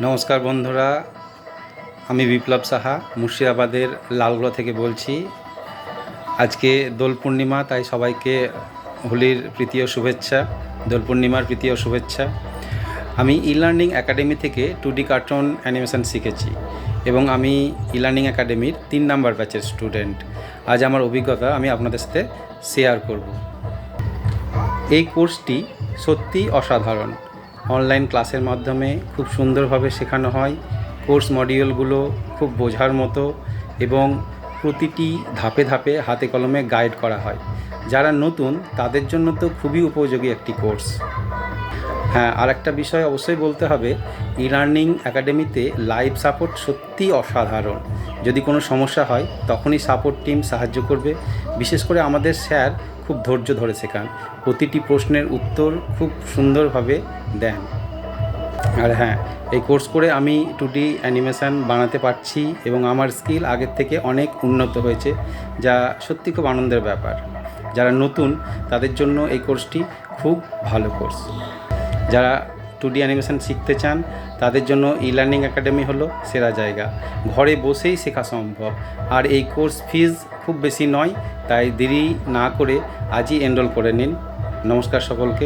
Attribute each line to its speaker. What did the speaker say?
Speaker 1: নমস্কার বন্ধুরা, আমি বিপ্লব সাহা মুর্শিদাবাদের লালগোলা থেকে বলছি। আজকে দোল পূর্ণিমা, তাই সবাইকে হোলির প্রীতি ও শুভেচ্ছা, দোল পূর্ণিমার প্রীতি ও শুভেচ্ছা। আমি ই লার্নিং একাডেমি থেকে 2D কার্টুন অ্যানিমেশন শিখেছি এবং আমি ই লার্নিং একাডেমির 3 নাম্বার ব্যাচের স্টুডেন্ট। আজ আমার অভিজ্ঞতা আমি আপনাদের সাথে শেয়ার করব। এই কোর্সটি সত্যিই অসাধারণ। অনলাইন ক্লাসের মাধ্যমে খুব সুন্দরভাবে শেখানো হয়। কোর্স মডিউলগুলো খুব বোঝার মতো এবং প্রতিটি ধাপে ধাপে হাতে কলমে গাইড করা হয়। যারা নতুন তাদের জন্য তো খুবই উপযোগী একটি কোর্স। হ্যাঁ, আর একটা বিষয় অবশ্যই বলতে হবে, ই লার্নিং একাডেমিতে লাইভ সাপোর্ট সত্যিই অসাধারণ। যদি কোনো সমস্যা হয় তখনই সাপোর্ট টিম সাহায্য করবে। বিশেষ করে আমাদের স্যার খুব ধৈর্য ধরে শেখান, প্রতিটি প্রশ্নের উত্তর খুব সুন্দরভাবে দেন। আর হ্যাঁ, এই কোর্স করে আমি 2D অ্যানিমেশান বানাতে পারছি এবং আমার স্কিল আগের থেকে অনেক উন্নত হয়েছে, যা সত্যি খুব আনন্দের ব্যাপার। যারা নতুন তাদের জন্য এই কোর্সটি খুব ভালো কোর্স। যারা 2D অ্যানিমেশান শিখতে চান তাদের জন্য ই লার্নিং একাডেমি হলো সেরা জায়গা। ঘরে বসেই শেখা সম্ভব, আর এই কোর্স ফিজ খুব বেশি নয়, তাই দেরি না করে আজই এনরোল করে নিন। নমস্কার সকলকে।